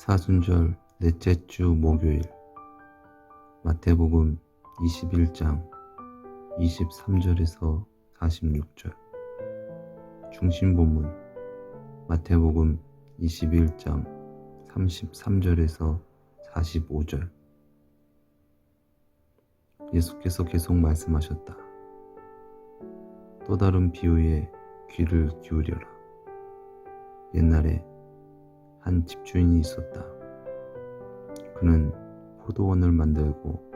사순절 넷째 주 목요일 마태복음 21장 23절에서 46절 중심 본문 마태복음 21장 33절에서 45절 예수께서 계속 말씀하셨다. 또 다른 비유에 귀를 기울여라. 옛날에 한 집주인이 있었다. 그는 포도원을 만들고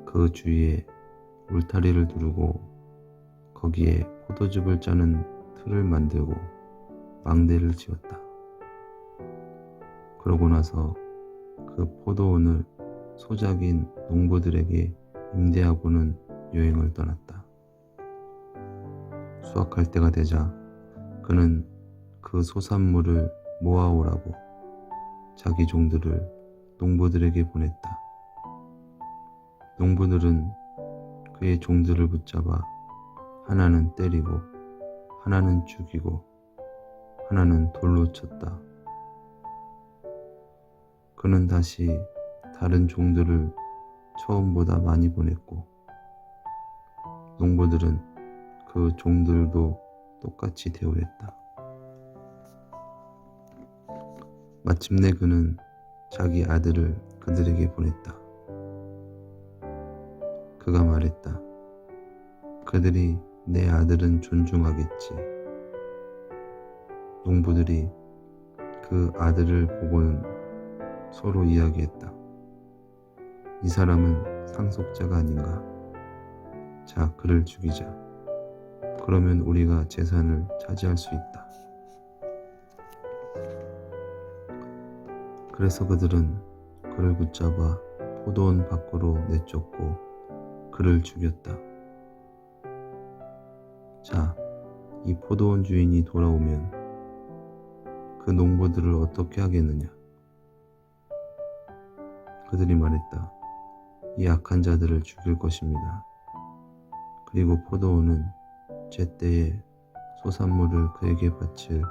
그 주위에 울타리를 두르고 거기에 포도즙을 짜는 틀을 만들고 망대를 지었다. 그러고 나서 그 포도원을 소작인 농부들에게 임대하고는 여행을 떠났다. 수확할 때가 되자 그는 그 소산물을 모아오라고 자기 종들을 농부들에게 보냈다. 농부들은 그의 종들을 붙잡아 하나는 때리고 하나는 죽이고 하나는 돌로 쳤다. 그는 다시 다른 종들을 처음보다 많이 보냈고 농부들은 그 종들도 똑같이 대우했다. 마침내 그는 자기 아들을 그들에게 보냈다. 그가 말했다. 그들이 내 아들은 존중하겠지. 농부들이 그 아들을 보고는 서로 이야기했다. 이 사람은 상속자가 아닌가? 자, 그를 죽이자. 그러면 우리가 재산을 차지할 수 있다. 그래서 그들은 그를 붙잡아 포도원 밖으로 내쫓고 그를 죽였다. 자, 이 포도원 주인이 돌아오면 그 농부들을 어떻게 하겠느냐? 그들이 말했다. 이 악한 자들을 죽일 것입니다. 그리고 포도원은 제때에 소산물을 그에게 바칠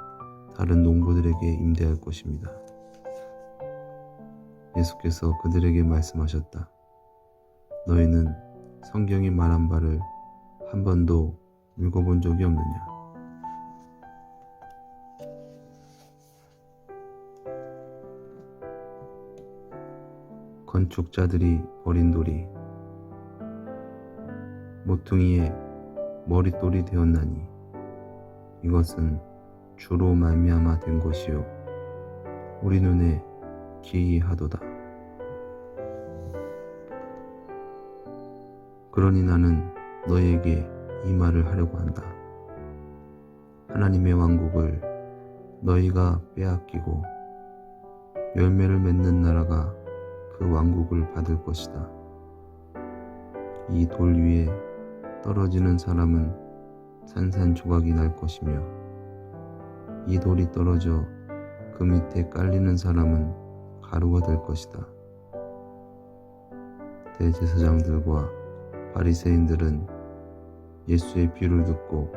다른 농부들에게 임대할 것입니다. 예수께서 그들에게 말씀하셨다. 너희는 성경이 말한 바를 한 번도 읽어본 적이 없느냐? 건축자들이 버린 돌이 모퉁이에 머릿돌이 되었나니 이것은 주로 말미암아 된 것이요 우리 눈에 기이하도다. 그러니 나는 너희에게 이 말을 하려고 한다. 하나님의 왕국을 너희가 빼앗기고 열매를 맺는 나라가 그 왕국을 받을 것이다. 이 돌 위에 떨어지는 사람은 산산조각이 날 것이며 이 돌이 떨어져 그 밑에 깔리는 사람은 가루가 될 것이다. 대제사장들과 바리새인들은 예수의 비유를 듣고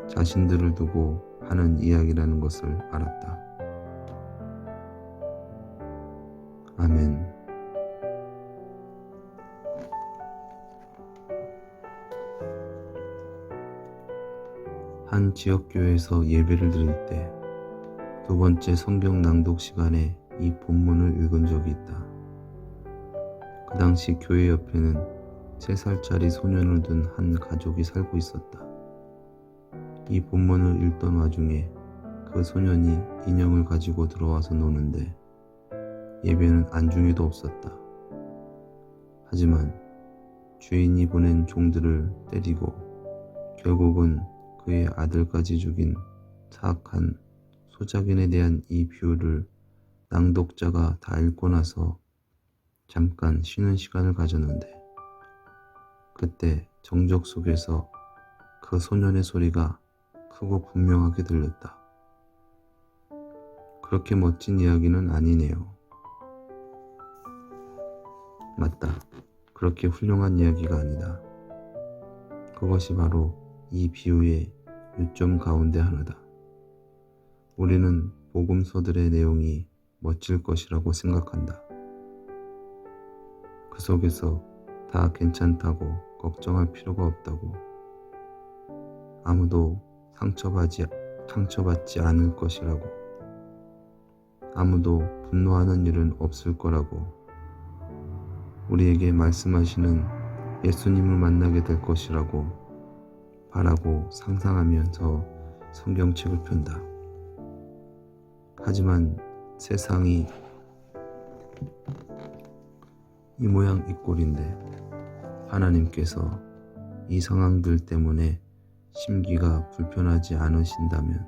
자신들을 두고 하는 이야기라는 것을 알았다. 아멘. 한 지역교회에서 예배를 드릴 때 두 번째 성경 낭독 시간에 이 본문을 읽은 적이 있다. 그 당시 교회 옆에는 3살짜리 소년을 둔 한 가족이 살고 있었다. 이 본문을 읽던 와중에 그 소년이 인형을 가지고 들어와서 노는데 예배는 안중에도 없었다. 하지만 주인이 보낸 종들을 때리고 결국은 그의 아들까지 죽인 사악한 소작인에 대한 이 비유를 낭독자가 다 읽고 나서 잠깐 쉬는 시간을 가졌는데 그때 정적 속에서 그 소년의 소리가 크고 분명하게 들렸다. 그렇게 멋진 이야기는 아니네요. 맞다. 그렇게 훌륭한 이야기가 아니다. 그것이 바로 이 비유의 요점 가운데 하나다. 우리는 복음서들의 내용이 멋질 것이라고 생각한다. 그 속에서 다 괜찮다고 걱정할 필요가 없다고, 아무도 상처받지 않을 것이라고, 아무도 분노하는 일은 없을 거라고, 우리에게 말씀하시는 예수님을 만나게 될 것이라고 바라고 상상하면서 성경책을 편다. 하지만 세상이 이 모양 이 꼴인데 하나님께서 이 상황들 때문에 심기가 불편하지 않으신다면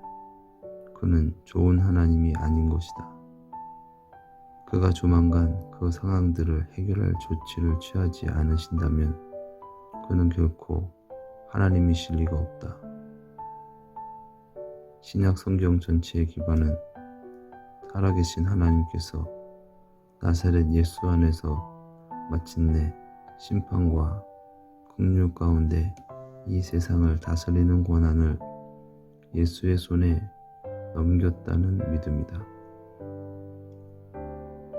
그는 좋은 하나님이 아닌 것이다. 그가 조만간 그 상황들을 해결할 조치를 취하지 않으신다면 그는 결코 하나님이실 리가 없다. 신약 성경 전체의 기반은 살아계신 하나님께서 나사렛 예수 안에서 마침내 심판과 긍휼 가운데 이 세상을 다스리는 권한을 예수의 손에 넘겼다는 믿음이다.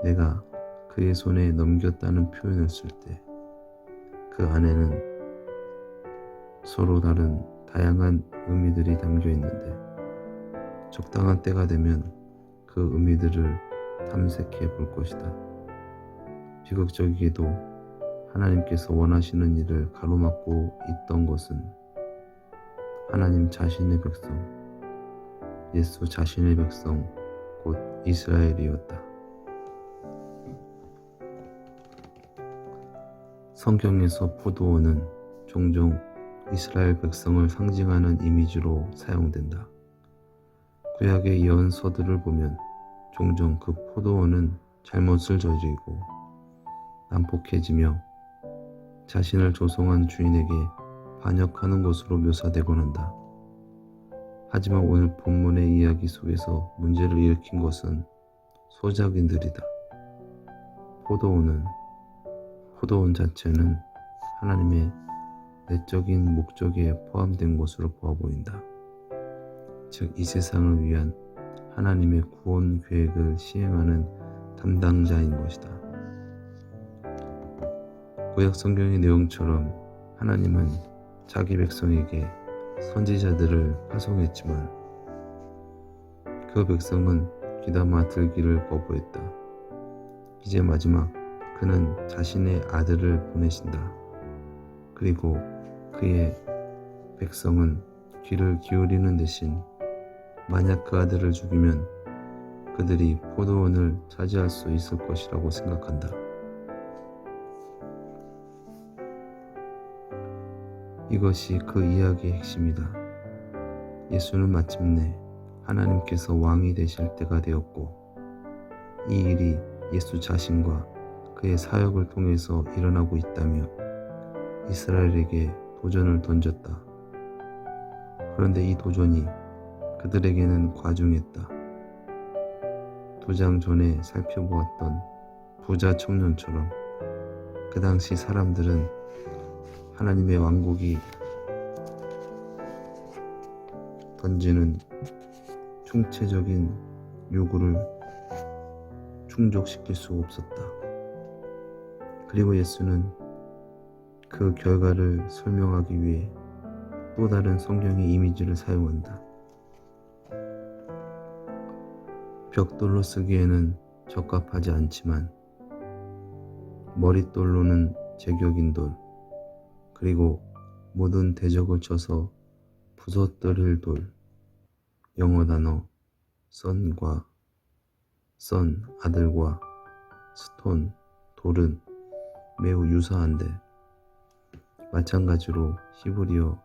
내가 그의 손에 넘겼다는 표현을 쓸 때 그 안에는 서로 다른 다양한 의미들이 담겨 있는데 적당한 때가 되면 그 의미들을 탐색해 볼 것이다. 비극적이게도 하나님께서 원하시는 일을 가로막고 있던 것은 하나님 자신의 백성, 예수 자신의 백성, 곧 이스라엘이었다. 성경에서 포도원은 종종 이스라엘 백성을 상징하는 이미지로 사용된다. 구약의 예언서들을 보면 종종 그 포도원은 잘못을 저지르고 난폭해지며 자신을 조성한 주인에게 반역하는 것으로 묘사되곤 한다. 하지만 오늘 본문의 이야기 속에서 문제를 일으킨 것은 소작인들이다. 포도원 자체는 하나님의 내적인 목적에 포함된 것으로 보아 보인다. 즉, 이 세상을 위한 하나님의 구원 계획을 시행하는 담당자인 것이다. 구약 성경의 내용처럼 하나님은 자기 백성에게 선지자들을 파송했지만 그 백성은 귀담아 들기를 거부했다. 이제 마지막 그는 자신의 아들을 보내신다. 그리고 그의 백성은 귀를 기울이는 대신 만약 그 아들을 죽이면 그들이 포도원을 차지할 수 있을 것이라고 생각한다. 이것이 그 이야기의 핵심이다. 예수는 마침내 하나님께서 왕이 되실 때가 되었고 이 일이 예수 자신과 그의 사역을 통해서 일어나고 있다며 이스라엘에게 도전을 던졌다. 그런데 이 도전이 그들에게는 과중했다. 2장 전에 살펴보았던 부자 청년처럼 그 당시 사람들은 하나님의 왕국이 던지는 총체적인 요구를 충족시킬 수 없었다. 그리고 예수는 그 결과를 설명하기 위해 또 다른 성경의 이미지를 사용한다. 벽돌로 쓰기에는 적합하지 않지만 머릿돌로는 제격인 돌, 그리고 모든 대적을 쳐서 부서뜨릴 돌, 영어 단어 선과 선, 아들과 스톤, 돌은 매우 유사한데 마찬가지로 히브리어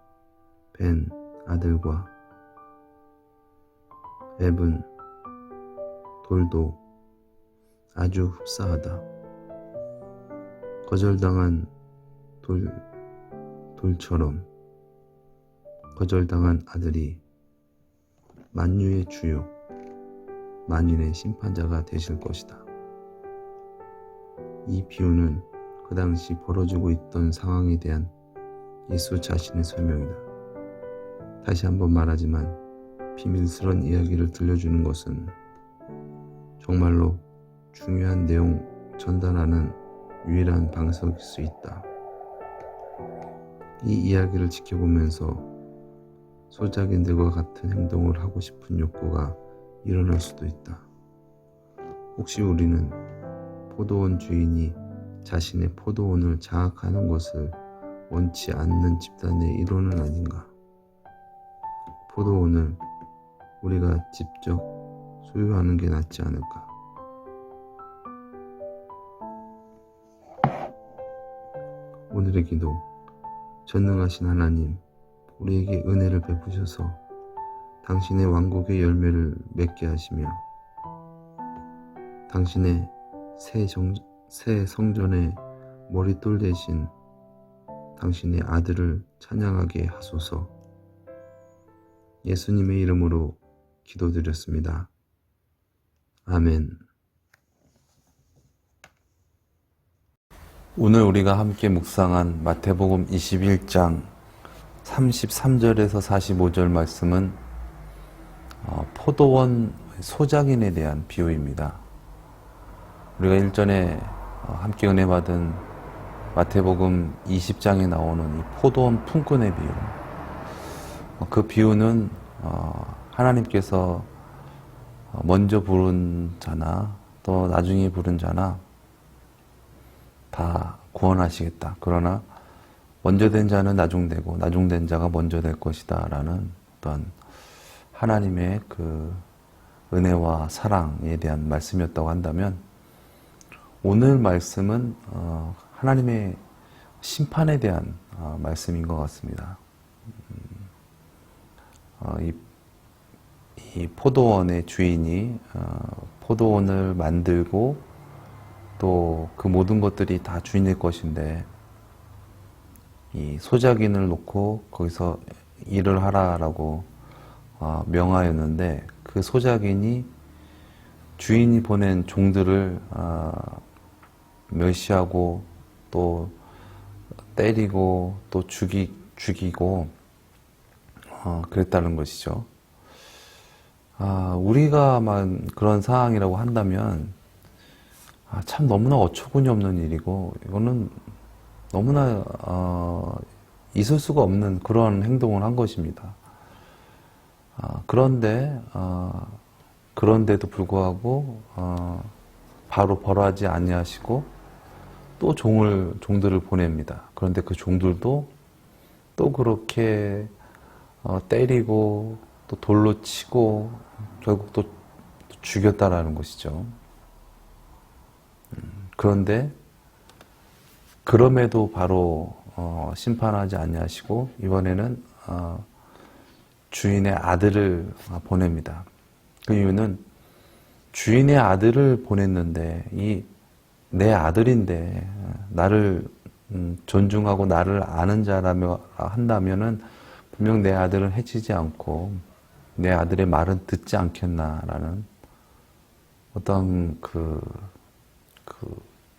벤, 아들과 앱은 돌도 아주 흡사하다. 거절당한 돌처럼 거절당한 아들이 만유의 주요, 만인의 심판자가 되실 것이다. 이 비유는 그 당시 벌어지고 있던 상황에 대한 예수 자신의 설명이다. 다시 한번 말하지만 비밀스러운 이야기를 들려주는 것은 정말로 중요한 내용 전달하는 유일한 방석일 수 있다. 이 이야기를 지켜보면서 소작인들과 같은 행동을 하고 싶은 욕구가 일어날 수도 있다. 혹시 우리는 포도원 주인이 자신의 포도원을 장악하는 것을 원치 않는 집단의 일원은 아닌가? 포도원을 우리가 직접 소유하는 게 낫지 않을까? 오늘의 기도. 전능하신 하나님, 우리에게 은혜를 베푸셔서 당신의 왕국의 열매를 맺게 하시며 당신의 새 성전의 머릿돌 대신 당신의 아들을 찬양하게 하소서. 예수님의 이름으로 기도드렸습니다. 아멘. 오늘 우리가 함께 묵상한 마태복음 21장 33절에서 45절 말씀은 포도원 소작인에 대한 비유입니다. 우리가 일전에 함께 은혜 받은 마태복음 20장에 나오는 이 포도원 품꾼의 비유. 그 비유는 하나님께서 먼저 부른 자나 또 나중에 부른 자나 다 구원하시겠다. 그러나 먼저 된 자는 나중되고 나중된 자가 먼저 될 것이다 라는 어떤 하나님의 그 은혜와 사랑에 대한 말씀이었다고 한다면, 오늘 말씀은 하나님의 심판에 대한 말씀인 것 같습니다. 이 포도원의 주인이 포도원을 만들고 또 그 모든 것들이 다 주인의 것인데, 이 소작인을 놓고 거기서 일을 하라라고 명하였는데, 그 소작인이 주인이 보낸 종들을 멸시하고 또 때리고 또 죽이고 그랬다는 것이죠. 우리가만 그런 상황이라고 한다면 참 너무나 어처구니 없는 일이고, 이거는 너무나 있을 수가 없는 그런 행동을 한 것입니다. 그런데도 불구하고 바로 벌하지 아니하시고 또 종들을 보냅니다. 그런데 그 종들도 또 그렇게 때리고 또 돌로 치고 결국 또 죽였다라는 것이죠. 그런데 그럼에도 바로 심판하지 아니하시고 이번에는 주인의 아들을 보냅니다. 그 이유는 주인의 아들을 보냈는데 내 아들인데 나를 존중하고 나를 아는 자라며 한다면은 분명 내 아들은 해치지 않고 내 아들의 말은 듣지 않겠나라는 어떤 그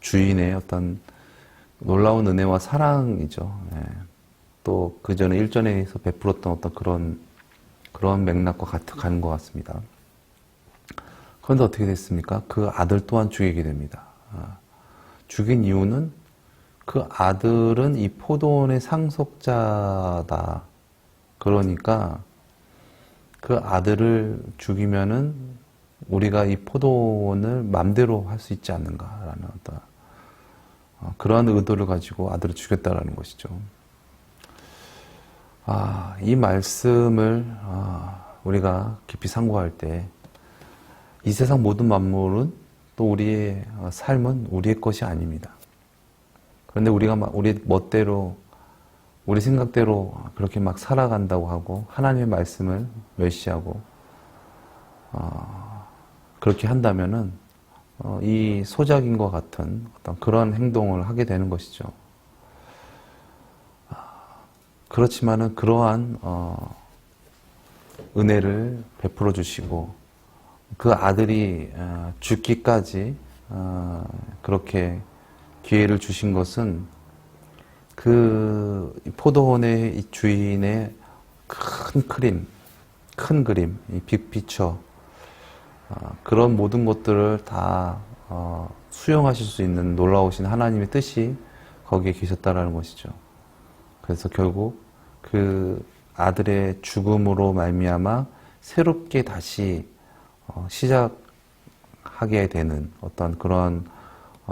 주인의 어떤 놀라운 은혜와 사랑이죠. 또 그 전에 일전에서 베풀었던 어떤 그런 맥락과 가는 것 같습니다. 그런데 어떻게 됐습니까? 그 아들 또한 죽이게 됩니다. 죽인 이유는 그 아들은 이 포도원의 상속자다. 그러니까 그 아들을 죽이면은 우리가 이 포도원을 맘대로 할 수 있지 않는가라는 어떤 그러한 의도를 가지고 아들을 죽였다라는 것이죠. 이 말씀을 우리가 깊이 상고할 때 이 세상 모든 만물은 또 우리의 삶은 우리의 것이 아닙니다. 그런데 우리가 우리 멋대로 우리 생각대로 그렇게 막 살아간다고 하고 하나님의 말씀을 멸시하고 그렇게 한다면은 이 소작인과 같은 어떤 그런 행동을 하게 되는 것이죠. 그렇지만은 그러한 은혜를 베풀어 주시고 그 아들이 죽기까지 그렇게 기회를 주신 것은 그 포도원의 이 주인의 큰 그림, 이 빅피처, 그런 모든 것들을 다 수용하실 수 있는 놀라우신 하나님의 뜻이 거기에 계셨다라는 것이죠. 그래서 결국 그 아들의 죽음으로 말미암아 새롭게 다시 시작하게 되는 어떤 그런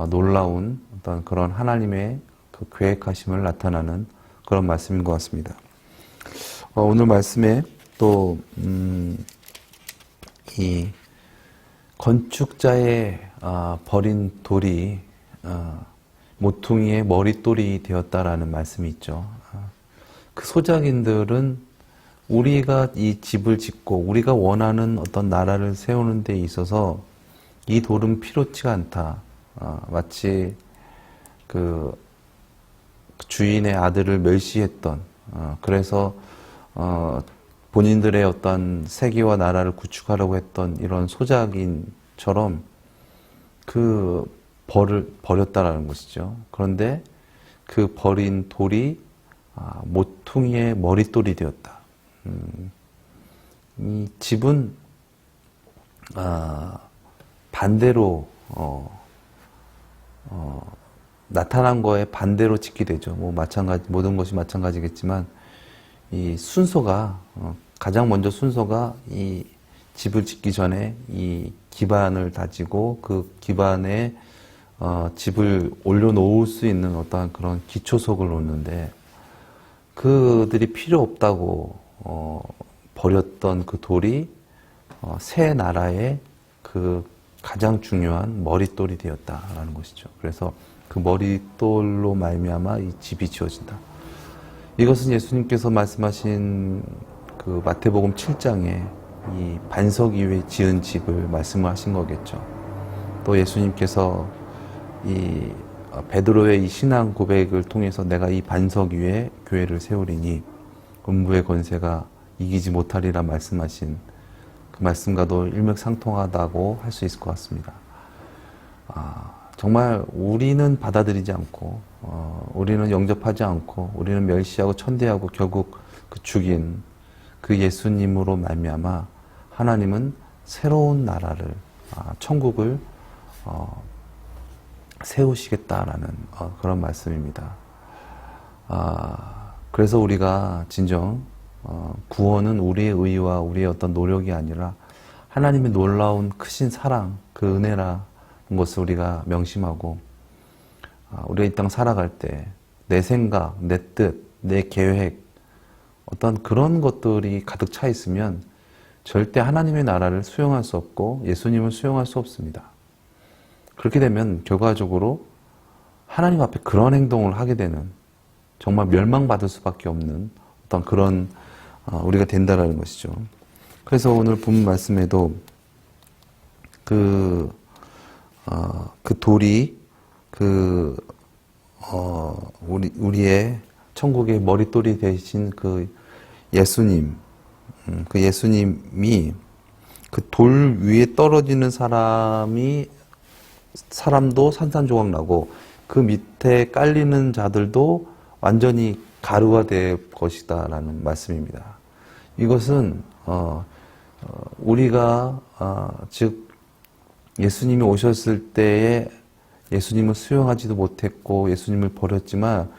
놀라운 어떤 그런 하나님의 그 계획하심을 나타나는 그런 말씀인 것 같습니다. 오늘 말씀에 또 이 건축자의 버린 돌이 모퉁이의 머릿돌이 되었다라는 말씀이 있죠. 그 소작인들은 우리가 이 집을 짓고 우리가 원하는 어떤 나라를 세우는 데 있어서 이 돌은 필요치가 않다. 마치 그 주인의 아들을 멸시했던 그래서 본인들의 어떤 세계와 나라를 구축하려고 했던 이런 소작인처럼 그 벌을 버렸다라는 것이죠. 그런데 그 버린 돌이 모퉁이의 머릿돌이 되었다. 이 집은 반대로 나타난 거에 반대로 짓게 되죠. 뭐 마찬가지 모든 것이 마찬가지겠지만 이 순서가 가장 먼저 순서가 이 집을 짓기 전에 이 기반을 다지고 그 기반에 집을 올려놓을 수 있는 어떠한 그런 기초석을 놓는데 그들이 필요 없다고 버렸던 그 돌이 새 나라의 그 가장 중요한 머릿돌이 되었다라는 것이죠. 그래서 그 머릿돌로 말미암아 이 집이 지어진다. 이것은 예수님께서 말씀하신 그 마태복음 7장에 이 반석 위에 지은 집을 말씀을 하신 거겠죠. 또 예수님께서 이 베드로의 이 신앙 고백을 통해서 내가 이 반석 위에 교회를 세우리니 음부의 권세가 이기지 못하리라 말씀하신 그 말씀과도 일맥상통하다고 할 수 있을 것 같습니다. 정말 우리는 받아들이지 않고 우리는 영접하지 않고 우리는 멸시하고 천대하고 결국 그 죽인 그 예수님으로 말미암아 하나님은 새로운 나라를 천국을 세우시겠다라는 그런 말씀입니다. 그래서 우리가 진정 구원은 우리의 의와 우리의 어떤 노력이 아니라 하나님의 놀라운 크신 사랑, 그 은혜라는 것을 우리가 명심하고 우리가 이 땅 살아갈 때 내 생각, 내 뜻, 내 계획 어떤 그런 것들이 가득 차 있으면 절대 하나님의 나라를 수용할 수 없고 예수님을 수용할 수 없습니다. 그렇게 되면 결과적으로 하나님 앞에 그런 행동을 하게 되는 정말 멸망받을 수밖에 없는 어떤 그런 우리가 된다라는 것이죠. 그래서 오늘 본 말씀에도 그 돌이 우리의 천국의 머릿돌이 되신 그 예수님, 그 예수님이 그 돌 위에 떨어지는 사람도 산산조각 나고 그 밑에 깔리는 자들도 완전히 가루가 될 것이다라는 말씀입니다. 이것은 우리가 즉 예수님이 오셨을 때에 예수님을 수용하지도 못했고 예수님을 버렸지만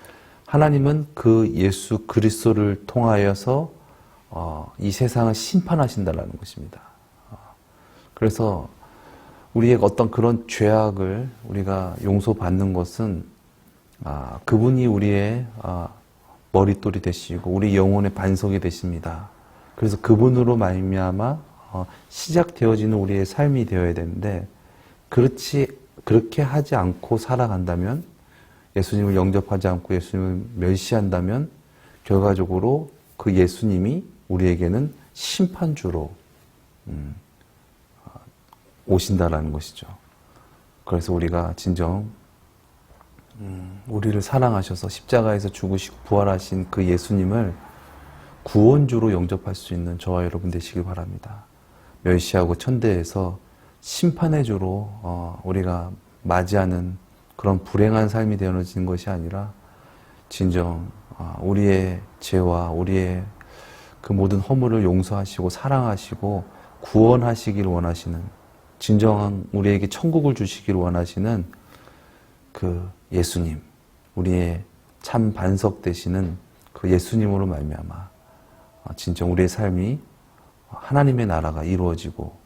하나님은 그 예수 그리스도를 통하여서 이 세상을 심판하신다는 것입니다. 그래서 우리의 어떤 그런 죄악을 우리가 용서받는 것은 그분이 우리의 머릿돌이 되시고 우리 영혼의 반석이 되십니다. 그래서 그분으로 말미암아 시작되어지는 우리의 삶이 되어야 되는데 그렇게 하지 않고 살아간다면 예수님을 영접하지 않고 예수님을 멸시한다면 결과적으로 그 예수님이 우리에게는 심판주로 오신다라는 것이죠. 그래서 우리가 진정 우리를 사랑하셔서 십자가에서 죽으시고 부활하신 그 예수님을 구원주로 영접할 수 있는 저와 여러분 되시길 바랍니다. 멸시하고 천대해서 심판의 주로 우리가 맞이하는 그런 불행한 삶이 되어지는 것이 아니라 진정 우리의 죄와 우리의 그 모든 허물을 용서하시고 사랑하시고 구원하시길 원하시는 진정한 우리에게 천국을 주시기를 원하시는 그 예수님, 우리의 참 반석 되시는 그 예수님으로 말미암아 진정 우리의 삶이 하나님의 나라가 이루어지고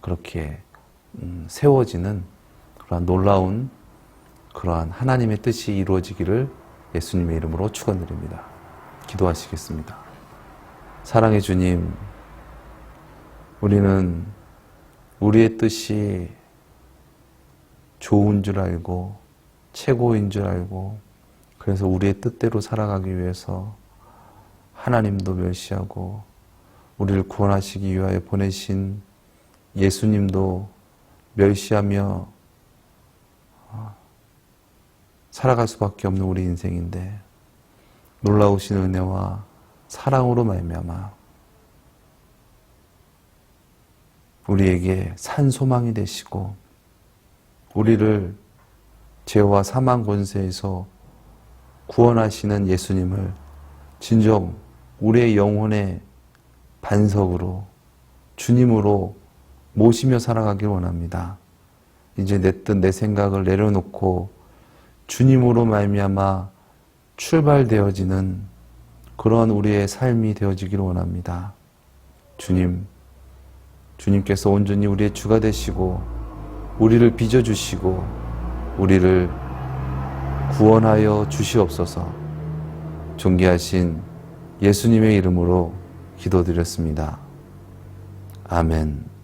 그렇게 세워지는 그러한 놀라운 그러한 하나님의 뜻이 이루어지기를 예수님의 이름으로 축원드립니다. 기도하시겠습니다. 사랑의 주님, 우리는 우리의 뜻이 좋은 줄 알고 최고인 줄 알고 그래서 우리의 뜻대로 살아가기 위해서 하나님도 멸시하고 우리를 구원하시기 위하여 보내신 예수님도 멸시하며 살아갈 수밖에 없는 우리 인생인데 놀라우신 은혜와 사랑으로 말미암아 우리에게 산 소망이 되시고 우리를 죄와 사망 권세에서 구원하시는 예수님을 진정 우리의 영혼의 반석으로 주님으로 모시며 살아가길 원합니다. 이제 내 뜻, 내 생각을 내려놓고 주님으로 말미암아 출발되어지는 그런 우리의 삶이 되어지기를 원합니다. 주님께서 온전히 우리의 주가 되시고 우리를 빚어주시고 우리를 구원하여 주시옵소서. 존귀하신 예수님의 이름으로 기도드렸습니다. 아멘.